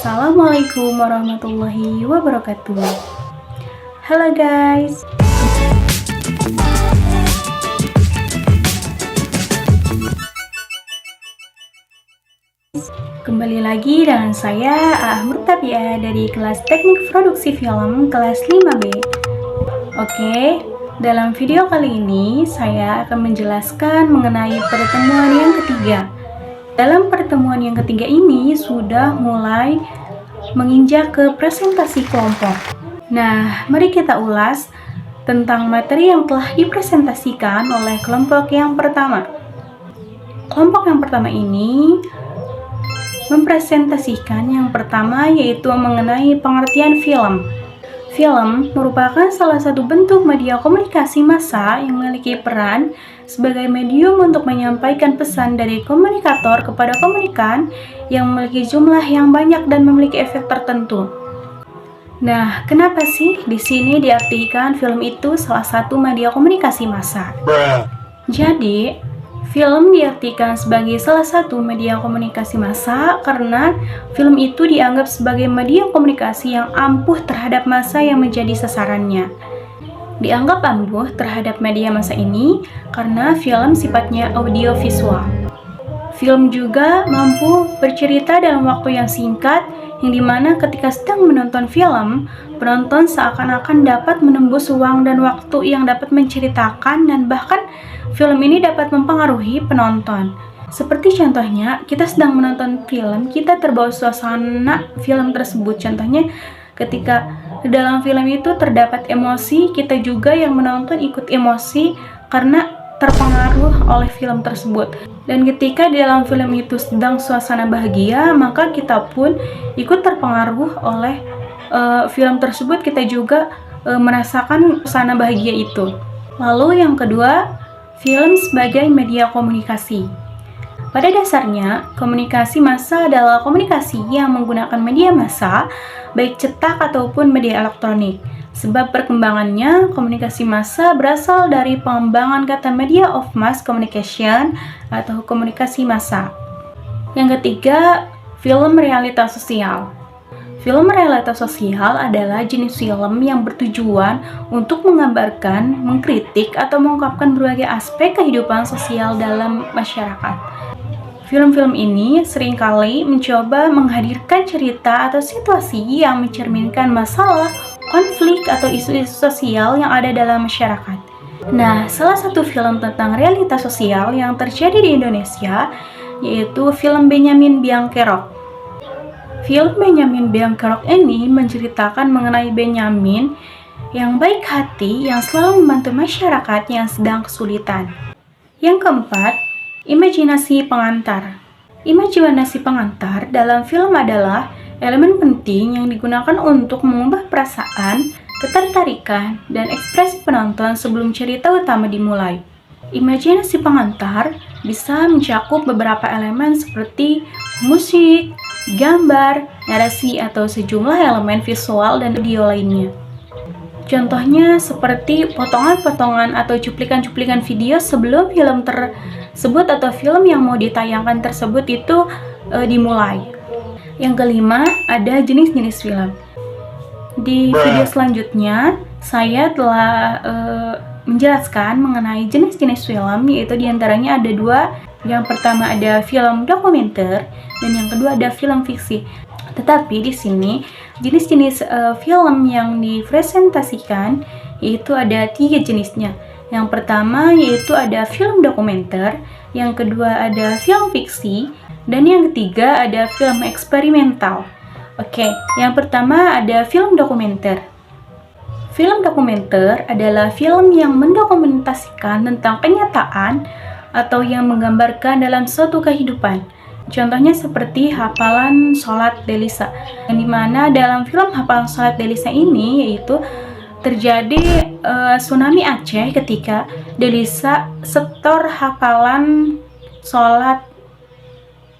Assalamualaikum warahmatullahi wabarakatuh. Halo guys. Kembali lagi dengan saya Murtabia dari kelas Teknik Produksi Film kelas 5B. Oke, dalam video kali ini saya akan menjelaskan mengenai pertemuan yang ketiga. Dalam pertemuan yang ketiga ini sudah mulai menginjak ke presentasi kelompok. Nah, mari kita ulas tentang materi yang telah dipresentasikan oleh kelompok yang pertama. Kelompok yang pertama ini mempresentasikan yang pertama yaitu mengenai pengertian film. Film merupakan salah satu bentuk media komunikasi massa yang memiliki peran sebagai medium untuk menyampaikan pesan dari komunikator kepada komunikan yang memiliki jumlah yang banyak dan memiliki efek tertentu. Nah, kenapa sih di sini diartikan film itu salah satu media komunikasi massa? Jadi, film diartikan sebagai salah satu media komunikasi massa karena film itu dianggap sebagai media komunikasi yang ampuh terhadap massa yang menjadi sasarannya. Dianggap ampuh terhadap media massa ini karena film sifatnya audiovisual. Film juga mampu bercerita dalam waktu yang singkat, yang dimana ketika sedang menonton film, penonton seakan-akan dapat menembus ruang dan waktu yang dapat menceritakan dan bahkan film ini dapat mempengaruhi penonton. Seperti contohnya, kita sedang menonton film, kita terbawa suasana film tersebut. Contohnya, ketika dalam film itu terdapat emosi, kita juga yang menonton ikut emosi karena terpengaruh oleh film tersebut. Dan ketika di dalam film itu sedang suasana bahagia, maka kita pun ikut terpengaruh oleh film tersebut. Kita juga merasakan suasana bahagia itu. Lalu yang kedua, film sebagai media komunikasi. Pada dasarnya, komunikasi massa adalah komunikasi yang menggunakan media massa, baik cetak ataupun media elektronik. Sebab perkembangannya, komunikasi massa berasal dari pengembangan kata media of mass communication atau komunikasi massa. Yang ketiga, film realitas sosial. Film realitas sosial adalah jenis film yang bertujuan untuk menggambarkan, mengkritik, atau mengungkapkan berbagai aspek kehidupan sosial dalam masyarakat. Film-film ini seringkali mencoba menghadirkan cerita atau situasi yang mencerminkan masalah, konflik, atau isu-isu sosial yang ada dalam masyarakat. Nah, salah satu film tentang realitas sosial yang terjadi di Indonesia yaitu film Benyamin Biangkerok. Film Benyamin Biangkerok ini menceritakan mengenai Benyamin yang baik hati yang selalu membantu masyarakat yang sedang kesulitan. Yang keempat, imajinasi pengantar. Imajinasi pengantar dalam film adalah elemen penting yang digunakan untuk mengubah perasaan, ketertarikan, dan ekspresi penonton sebelum cerita utama dimulai. Imajinasi pengantar bisa mencakup beberapa elemen seperti musik, gambar, narasi, atau sejumlah elemen visual dan audio lainnya. Contohnya seperti potongan-potongan atau cuplikan-cuplikan video sebelum film tersebut atau film yang mau ditayangkan tersebut itu dimulai. Yang kelima, ada jenis-jenis film. Di video selanjutnya, saya telah menjelaskan mengenai jenis-jenis film, yaitu diantaranya ada dua. Yang pertama ada film dokumenter dan yang kedua ada film fiksi. Tetapi di sini jenis-jenis film yang dipresentasikan yaitu ada tiga jenisnya. Yang pertama yaitu ada film dokumenter, yang kedua ada film fiksi, dan yang ketiga ada film eksperimental. Oke, yang pertama ada film dokumenter. Film dokumenter adalah film yang mendokumentasikan tentang kenyataan atau yang menggambarkan dalam suatu kehidupan. Contohnya seperti Hafalan Sholat Delisa, yang dimana dalam film Hafalan Sholat Delisa ini yaitu terjadi tsunami Aceh ketika Delisa setor hafalan sholat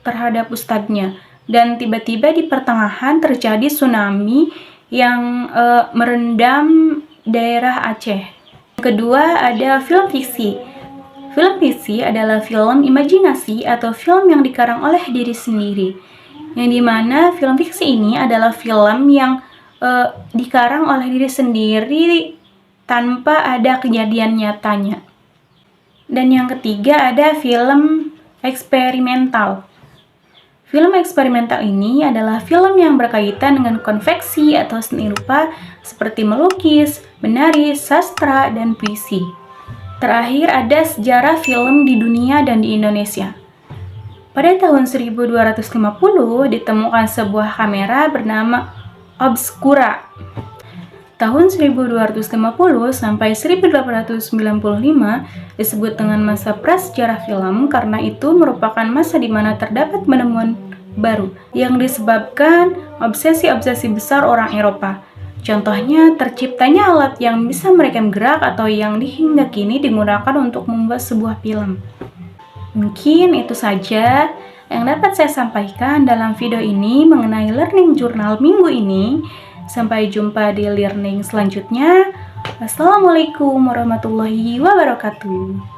terhadap ustadznya, dan tiba-tiba di pertengahan terjadi tsunami yang merendam daerah Aceh. Kedua ada film fiksi. Film fiksi adalah film imajinasi atau film yang dikarang oleh diri sendiri. yang dimana film fiksi ini adalah film yang dikarang oleh diri sendiri tanpa ada kejadian nyatanya. Dan yang ketiga ada film eksperimental. Film eksperimental ini adalah film yang berkaitan dengan konveksi atau seni rupa seperti melukis, menari, sastra, dan puisi. Terakhir ada sejarah film di dunia dan di Indonesia. Pada tahun 1250 ditemukan sebuah kamera bernama Obscura. Tahun 1250 sampai 1895 disebut dengan masa prasejarah film karena itu merupakan masa di mana terdapat penemuan baru yang disebabkan obsesi-obsesi besar orang Eropa. Contohnya, terciptanya alat yang bisa merekam gerak atau yang hingga kini digunakan untuk membuat sebuah film. Mungkin itu saja yang dapat saya sampaikan dalam video ini mengenai learning journal minggu ini. Sampai jumpa di learning selanjutnya. Wassalamualaikum warahmatullahi wabarakatuh.